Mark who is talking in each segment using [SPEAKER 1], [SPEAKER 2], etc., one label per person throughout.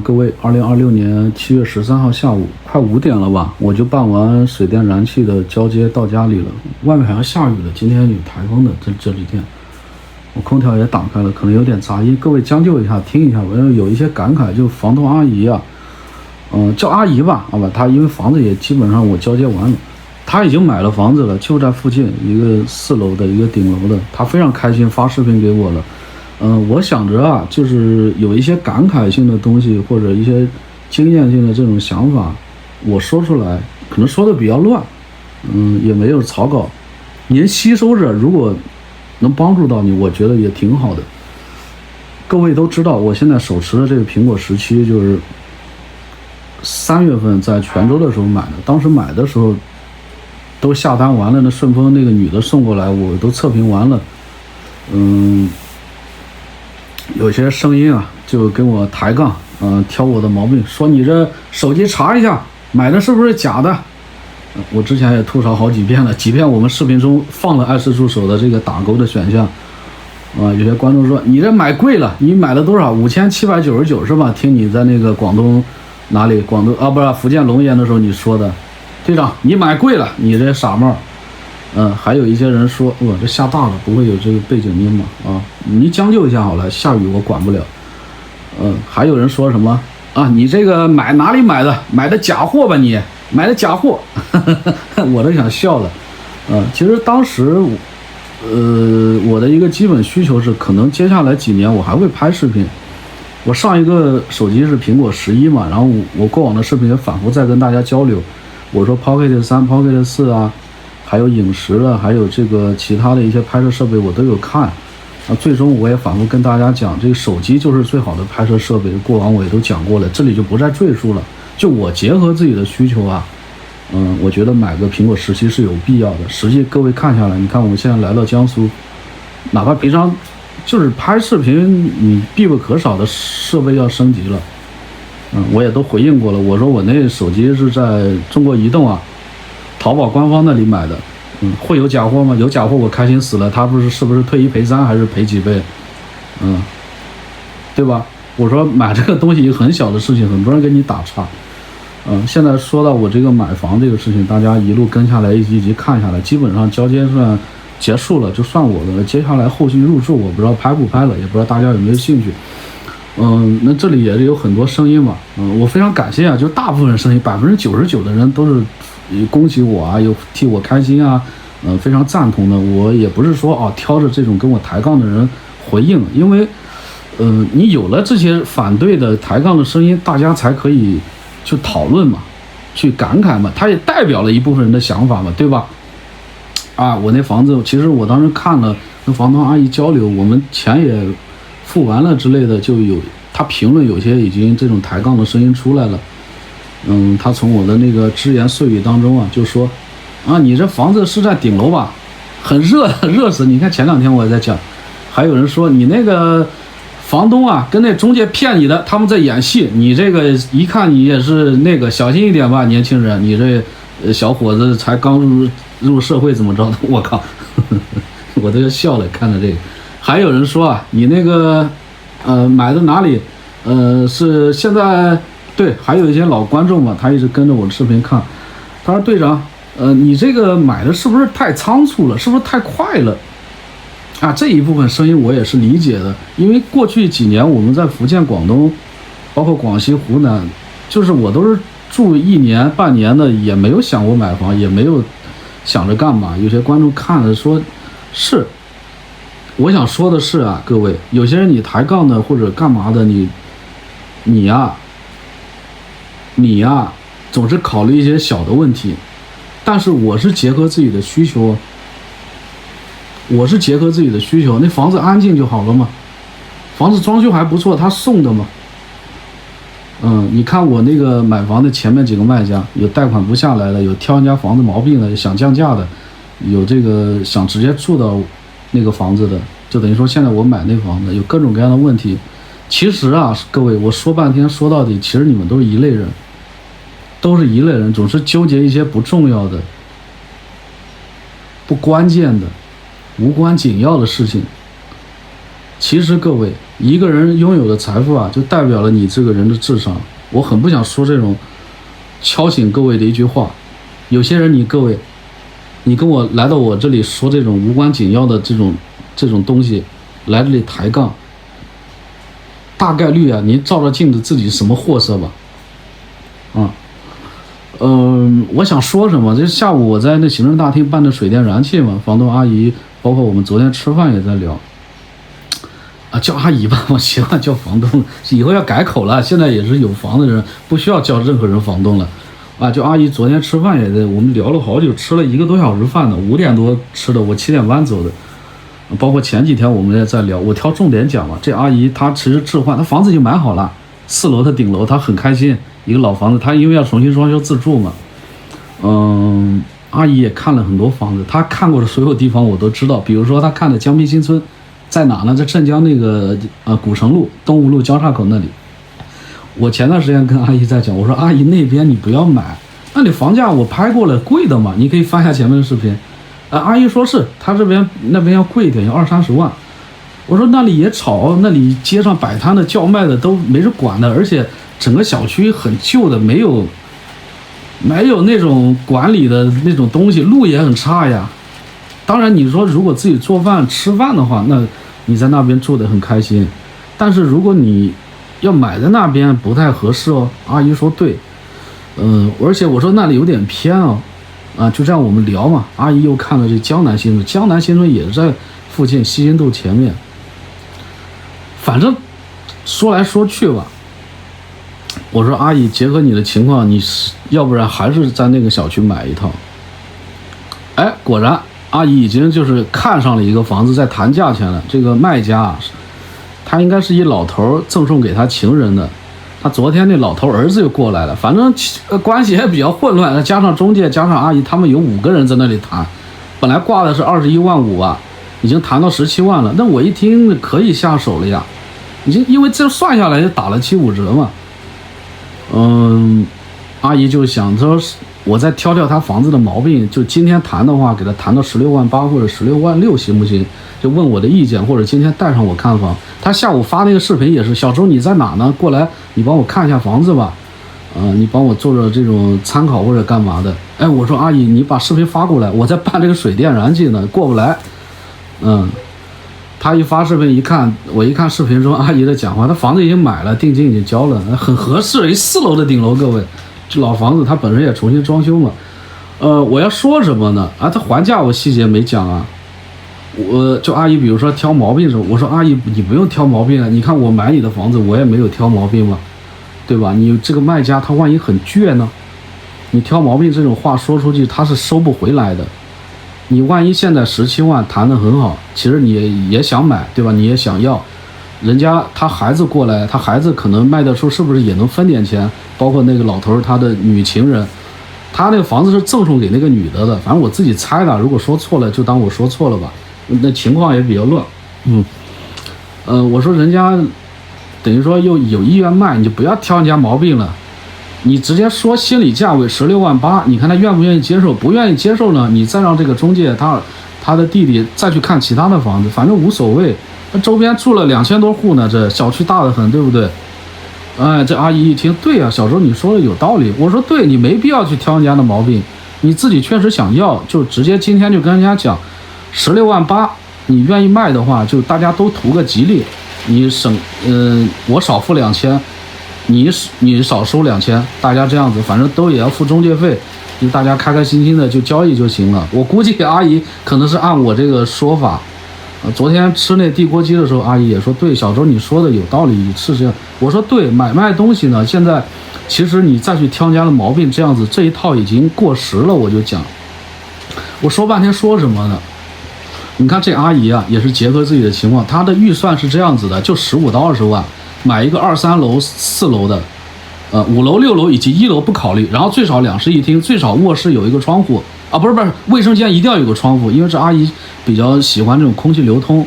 [SPEAKER 1] 各位，2026年7月13号下午快5点了吧，我就办完水电燃气的交接到家里了。外面好像下雨了，今天有台风的，这几天，我空调也打开了，可能有点杂音，各位将就一下，听一下。我有一些感慨，就房东阿姨啊，叫阿姨吧，好吧，她因为房子也基本上我交接完了，她已经买了房子了，就在附近一个4楼的一个顶楼的，她非常开心，发视频给我了。我想着啊，就是有一些感慨性的东西，或者一些经验性的这种想法，我说出来，可能说的比较乱，也没有草稿，您吸收着，如果能帮助到你，我觉得也挺好的。各位都知道，我现在手持的这个苹果17，就是3月份在泉州的时候买的，当时买的时候都下单完了，那顺丰那个女的送过来，我都测评完了，有些声音啊，就跟我抬杠，挑我的毛病，说你这手机查一下，买的是不是假的？我之前也吐槽好几遍了，即便我们视频中放了爱思助手的这个打勾的选项，有些观众说你这买贵了，你买了多少？5799是吧？听你在那个广东哪里？广东啊，不是福建龙岩的时候你说的，队长你买贵了，你这傻帽。还有一些人说，这下大了，不会有这个背景音吗？你将就一下好了，下雨我管不了。还有人说什么啊？你这个买哪里买的？买的假货吧你？买的假货，我都想笑了。其实当时，我的一个基本需求是，可能接下来几年我还会拍视频。我上一个手机是苹果11嘛，然后我过往的视频也反复在跟大家交流。我说 Pocket 3、Pocket 4啊。还有影视了，还有这个其他的一些拍摄设备我都有看，最终我也反复跟大家讲，这个手机就是最好的拍摄设备，过往我也都讲过了，这里就不再赘述了。就我结合自己的需求啊，我觉得买个苹果17是有必要的。实际各位看下来，你看我们现在来到江苏，哪怕平常就是拍视频，你必不可少的设备要升级了，我也都回应过了，我说我那手机是在中国移动啊。淘宝官方那里买的，会有假货吗？有假货我开心死了，他是不是退1赔3还是赔几倍？对吧？我说买这个东西很小的事情，很多人给你打岔。现在说到我这个买房这个事情，大家一路跟下来，一集看下来，基本上交接算结束了，就算我的了。接下来后续入住我不知道拍不拍了，也不知道大家有没有兴趣。那这里也是有很多声音嘛，我非常感谢啊，就大部分声音99%的人都是恭喜我啊，又替我开心啊，非常赞同的。我也不是说挑着这种跟我抬杠的人回应，因为你有了这些反对的抬杠的声音，大家才可以去讨论嘛，去感慨嘛，它也代表了一部分人的想法嘛，对吧？我那房子其实我当时看了跟房东阿姨交流，我们钱也付完了之类的，就有他评论有些已经这种抬杠的声音出来了。他从我的那个只言碎语当中就说你这房子是在顶楼吧，很热热死。你看前2天我也在讲，还有人说你那个房东跟那中介骗你的，他们在演戏，你这个一看你也是那个小心一点吧，年轻人，你这小伙子才刚入社会怎么着的，我靠我都要笑了看着这个。还有人说你那个买的哪里是现在对，还有一些老观众嘛，他一直跟着我的视频看，他说队长你这个买的是不是太仓促了，是不是太快了这一部分声音我也是理解的，因为过去几年我们在福建广东包括广西湖南，就是我都是住1年半年的，也没有想过买房，也没有想着干嘛。有些观众看了说是，我想说的是各位，有些人你抬杠的或者干嘛的，你总是考虑一些小的问题，但是我是结合自己的需求，那房子安静就好了嘛，房子装修还不错，他送的嘛。你看我那个买房的前面几个卖家，有贷款不下来的，有挑人家房子毛病的，想降价的，有这个想直接住到那个房子的，就等于说现在我买那房子有各种各样的问题。其实各位，我说半天说到底，其实你们都是一类人，总是纠结一些不重要的、不关键的、无关紧要的事情，其实各位，一个人拥有的财富啊，就代表了你这个人的智商。我很不想说这种敲醒各位的一句话。有些人各位，你跟我来到我这里说这种无关紧要的这种东西，来这里抬杠，大概率啊，你照着镜子自己什么货色吧。我想说什么？这下午我在那行政大厅办的水电燃气嘛，房东阿姨，包括我们昨天吃饭也在聊。叫阿姨吧，我习惯叫房东，以后要改口了。现在也是有房的人，不需要叫任何人房东了。叫阿姨。昨天吃饭也在，我们聊了好久，吃了1个多小时饭呢，5点多吃的，我7点半走的。包括前几天我们也在聊，我挑重点讲嘛。这阿姨她其实置换，她房子已经买好了，4楼的顶楼，她很开心。一个老房子，她因为要重新装修自住嘛。阿姨也看了很多房子，她看过的所有地方我都知道。比如说她看的江滨新村。在哪呢？在镇江那个古城路东吴路交叉口那里。我前段时间跟阿姨在讲，我说阿姨那边你不要买，那里房价我拍过了，贵的嘛，你可以翻下前面的视频。阿姨说是，她那边要贵一点，要20-30万。我说那里也吵，那里街上摆摊的叫卖的都没人管的，而且整个小区很旧的，没有那种管理的那种东西，路也很差呀。当然你说如果自己做饭吃饭的话，那你在那边住得很开心。但是如果你要买在那边不太合适哦。阿姨说对。而且我说那里有点偏哦。就这样我们聊嘛。阿姨又看了这江南新村，江南新村也在附近西新路前面。反正说来说去吧，我说阿姨结合你的情况，你要不然还是在那个小区买一套。果然阿姨已经就是看上了一个房子，在谈价钱了。这个卖家他应该是一老头赠送给他情人的。他昨天那老头儿子又过来了，反正关系也比较混乱，加上中介加上阿姨，他们有5个人在那里谈。本来挂的是21.5万啊，已经谈到17万了。那我一听可以下手了呀，已经因为这算下来就打了7-5折嘛。阿姨就想说我再挑他房子的毛病，就今天谈的话给他谈到16.8万或者16.6万行不行，就问我的意见，或者今天带上我看房。他下午发那个视频也是，小周你在哪呢？过来你帮我看一下房子吧，你帮我做着这种参考或者干嘛的。我说阿姨你把视频发过来，我在办这个水电燃气呢，过不来。他一发视频一看，我一看视频中阿姨的讲话，他房子已经买了，定金已经交了，很合适，一4楼的顶楼，各位，这老房子他本身也重新装修嘛。我要说什么呢？他还价我细节没讲啊。我就阿姨比如说挑毛病的时候，我说阿姨你不用挑毛病啊，你看我买你的房子我也没有挑毛病嘛，对吧？你这个卖家他万一很倔呢，你挑毛病这种话说出去他是收不回来的。你万一现在17万谈得很好，其实你也想买，对吧？你也想要，人家他孩子过来，他孩子可能卖得出，是不是也能分点钱？包括那个老头他的女情人，他那个房子是赠送给那个女的，反正我自己猜的，如果说错了就当我说错了吧。那情况也比较乱。我说人家等于说又有意愿卖，你就不要挑人家毛病了，你直接说心理价位16.8万，你看他愿不愿意接受？不愿意接受呢，你再让这个中介他的弟弟再去看其他的房子，反正无所谓。那周边住了2000多户呢，这小区大得很，对不对？这阿姨一听，对啊，小周你说的有道理。我说对，你没必要去挑人家的毛病，你自己确实想要，就直接今天就跟人家讲16.8万，你愿意卖的话，就大家都图个吉利，你我少付2000，你少收2000，大家这样子，反正都也要付中介费，就大家开开心心的就交易就行了。我估计阿姨可能是按我这个说法。昨天吃那地锅鸡的时候，阿姨也说对，小周你说的有道理，是这样。我说对，买卖东西呢，现在其实你再去挑人家的毛病，这样子这一套已经过时了。我就讲，我说半天说什么呢？你看这阿姨啊，也是结合自己的情况，她的预算是这样子的，就15到20万买一个2、3楼、4楼的，5楼、6楼以及1楼不考虑，然后最少2室1厅，最少卧室有一个窗户啊，不是，卫生间一定要有个窗户，因为这阿姨比较喜欢这种空气流通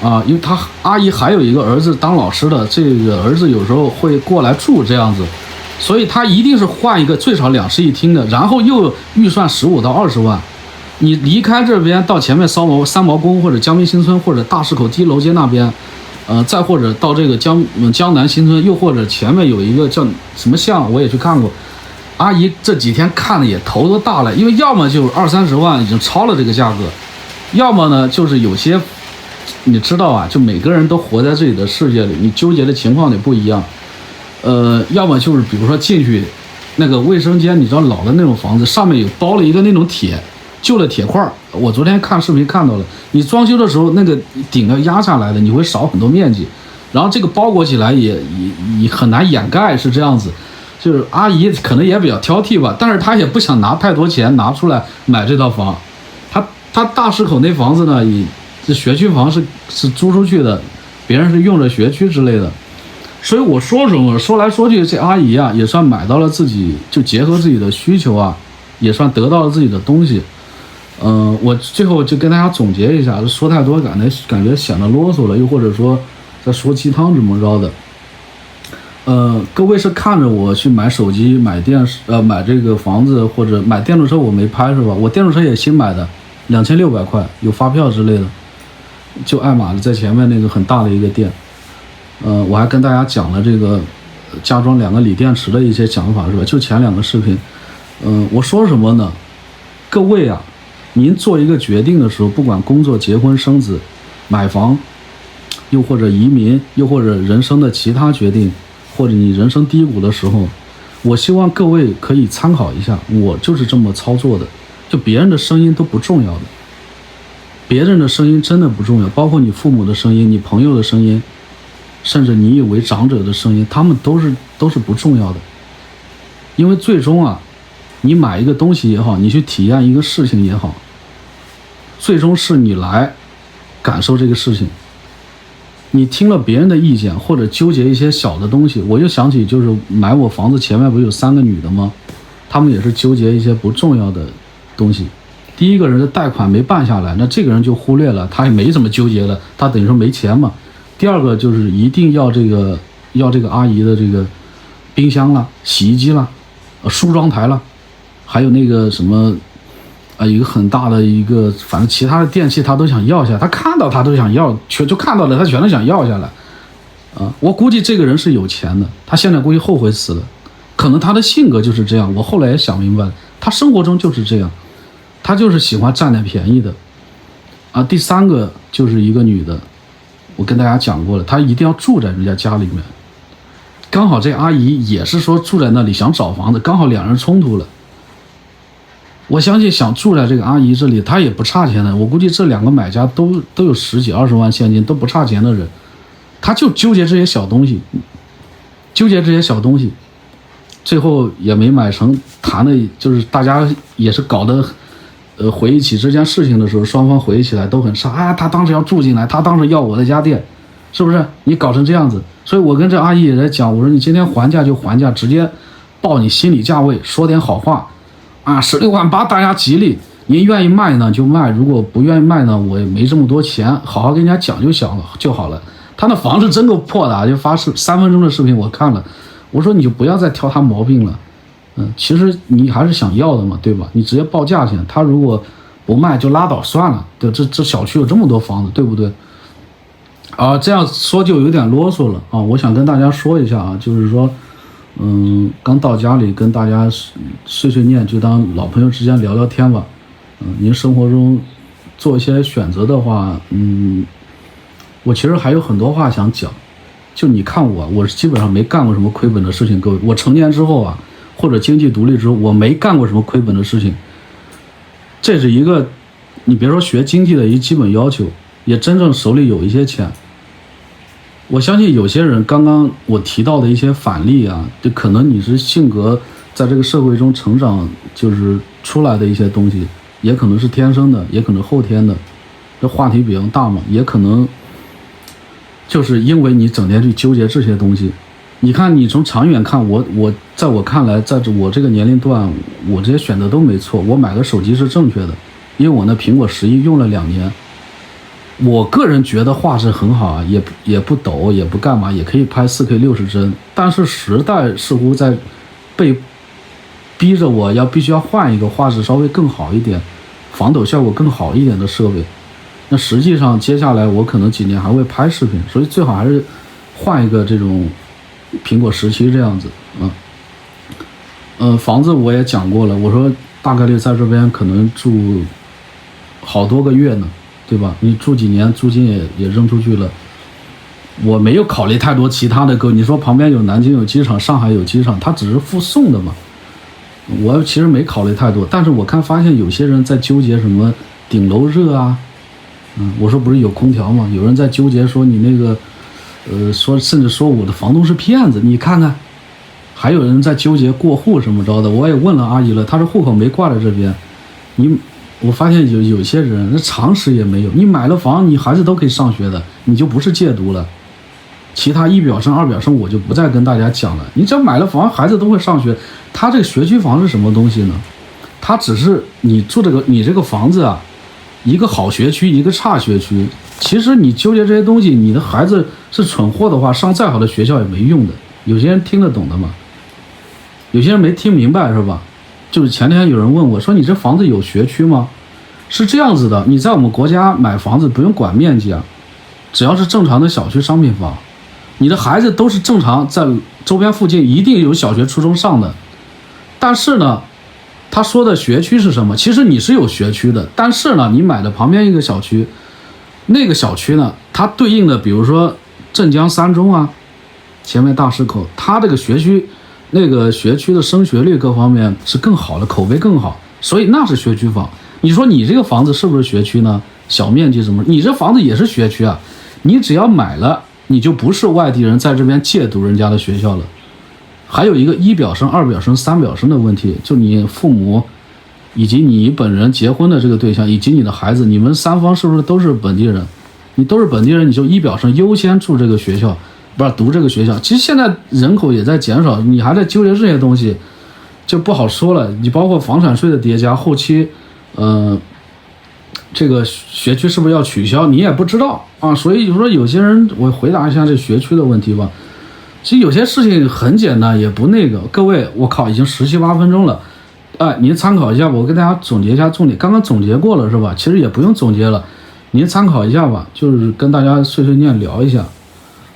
[SPEAKER 1] 啊，因为她阿姨还有一个儿子当老师的，这个儿子有时候会过来住这样子，所以她一定是换一个最少2室1厅的，然后又预算15到20万。你离开这边到前面三毛宫或者江滨新村或者大石口低楼街那边，再或者到这个江南新村，又或者前面有一个叫什么巷，我也去看过。阿姨这几天看的也头都大了，因为要么就20-30万已经超了这个价格，要么呢就是有些你知道啊，就每个人都活在自己的世界里，你纠结的情况也不一样。要么就是比如说进去那个卫生间，你知道老的那种房子上面有包了一个那种旧的铁块，我昨天看视频看到了，你装修的时候那个顶要压下来的，你会少很多面积，然后这个包裹起来也很难掩盖，是这样子。就是阿姨可能也比较挑剔吧，但是她也不想拿太多钱拿出来买这套房。她大石口那房子呢，这学区房是租出去的，别人是用着学区之类的。所以我说什么说来说去，这阿姨啊也算买到了自己，就结合自己的需求啊，也算得到了自己的东西。我最后就跟大家总结一下，说太多感觉显得啰嗦了，又或者说在说鸡汤怎么着的。各位是看着我去买手机、买电视、买这个房子或者买电动车，我没拍是吧？我电动车也新买的，2600块，有发票之类的，就爱玛的在前面那个很大的一个店。我还跟大家讲了这个加装2个锂电池的一些讲法是吧？就前2个视频。我说什么呢？各位啊，您做一个决定的时候，不管工作、结婚、生子、买房，又或者移民，又或者人生的其他决定，或者你人生低谷的时候，我希望各位可以参考一下，我就是这么操作的。就别人的声音都不重要的，别人的声音真的不重要，包括你父母的声音、你朋友的声音，甚至你以为长者的声音，他们都是不重要的。因为最终啊，你买一个东西也好，你去体验一个事情也好，最终是你来感受这个事情。你听了别人的意见或者纠结一些小的东西，我就想起就是买我房子前面不是有3个女的吗？她们也是纠结一些不重要的东西。第一个人的贷款没办下来，那这个人就忽略了，他也没怎么纠结了，他等于说没钱嘛。第二个就是一定要这个阿姨的这个冰箱啦、洗衣机啦、梳妆台啦，还有那个什么一个很大的一个，反正其他的电器他都想要下来，他看到他都想要，就看到了他全都想要下来。我估计这个人是有钱的，他现在估计后悔死了，可能他的性格就是这样。我后来也想明白了，他生活中就是这样，他就是喜欢占点便宜的。第3个就是一个女的，我跟大家讲过了，她一定要住在人家家里面。刚好这阿姨也是说住在那里想找房子，刚好2人冲突了。我相信想住在这个阿姨这里，她也不差钱的。我估计这2个买家都有10几20万现金，都不差钱的人。他就纠结这些小东西，最后也没买成。谈的就是大家也是搞得，回忆起这件事情的时候，双方回忆起来都很傻。他当时要住进来，他当时要我的家电，是不是？你搞成这样子，所以我跟这阿姨也在讲，我说你今天还价就还价，直接报你心理价位，说点好话。16万8，大家吉利。您愿意卖呢就卖，如果不愿意卖呢，我也没这么多钱，好好跟人家讲就好了。他那房子真够破的，就发3分钟的视频我看了，我说你就不要再挑他毛病了。其实你还是想要的嘛，对吧？你直接报价钱，他如果不卖就拉倒算了。对，这小区有这么多房子，对不对？这样说就有点啰嗦了啊。我想跟大家说一下啊，就是说。刚到家里跟大家碎碎念，就当老朋友之间聊聊天吧。您生活中做一些选择的话，我其实还有很多话想讲。就你看我基本上没干过什么亏本的事情，各位。我成年之后啊，或者经济独立之后，我没干过什么亏本的事情。这是一个，你别说学经济的一个基本要求，也真正手里有一些钱。我相信有些人刚刚我提到的一些反例啊，就可能你是性格在这个社会中成长就是出来的一些东西，也可能是天生的，也可能后天的。这话题比较大嘛，也可能就是因为你整天去纠结这些东西。你看你从长远看，我在我看来，在我这个年龄段，我这些选择都没错。我买个手机是正确的，因为我那苹果11用了2年。我个人觉得画质很好啊，也不抖，也不干嘛，也可以拍4K 60帧。但是时代似乎在被逼着我必须要换一个画质稍微更好一点、防抖效果更好一点的设备。那实际上接下来我可能几年还会拍视频，所以最好还是换一个这种苹果17这样子房子我也讲过了，我说大概率在这边可能住好多个月呢，对吧？你住几年租金也扔出去了。我没有考虑太多其他的歌，你说旁边有南京有机场，上海有机场，它只是附送的嘛。我其实没考虑太多，但是我发现有些人在纠结什么顶楼热啊，我说不是有空调吗？有人在纠结说你那个，甚至说我的房东是骗子，你看看，还有人在纠结过户什么着的。我也问了阿姨了，她说户口没挂在这边。我发现有些人那常识也没有，你买了房，你孩子都可以上学的，你就不是戒毒了。其他一表生二表生我就不再跟大家讲了，你只要买了房，孩子都会上学。他这个学区房是什么东西呢？它只是你住你这个房子啊，一个好学区，一个差学区。其实你纠结这些东西，你的孩子是蠢货的话，上再好的学校也没用的。有些人听得懂的嘛，有些人没听明白是吧？就是前天有人问我说：“你这房子有学区吗？”是这样子的，你在我们国家买房子不用管面积啊，只要是正常的小区商品房。你的孩子都是正常在周边附近一定有小学初中上的，但是呢，他说的学区是什么？其实你是有学区的，但是呢，你买的旁边一个小区，那个小区呢，它对应的比如说镇江三中啊，前面大石口，它这个学区那个学区的升学率各方面是更好的，口碑更好，所以那是学区房。你说你这个房子是不是学区呢？小面积什么？你这房子也是学区啊，你只要买了。你就不是外地人在这边借读人家的学校了。还有一个一表生、二表生、三表生的问题，就你父母以及你本人结婚的这个对象以及你的孩子，你们三方是不是都是本地人？你都是本地人，你就一表生优先住这个学校，不是读这个学校。其实现在人口也在减少，你还在纠结这些东西，就不好说了。你包括房产税的叠加，后期，这个学区是不是要取消，你也不知道啊。所以就说有些人，我回答一下这学区的问题吧。其实有些事情很简单，也不那个。各位，我靠，已经17、18分钟了，您参考一下，我跟大家总结一下重点。刚刚总结过了是吧？其实也不用总结了，您参考一下吧，就是跟大家碎碎念聊一下。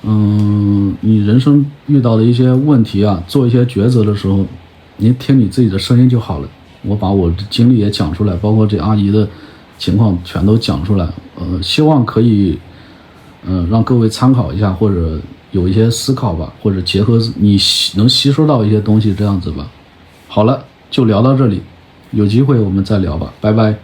[SPEAKER 1] 你人生遇到的一些问题啊，做一些抉择的时候，您听你自己的声音就好了。我把我的经历也讲出来，包括这阿姨的情况全都讲出来，希望可以，让各位参考一下，或者有一些思考吧，或者结合你能吸收到一些东西，这样子吧。好了，就聊到这里，有机会我们再聊吧，拜拜。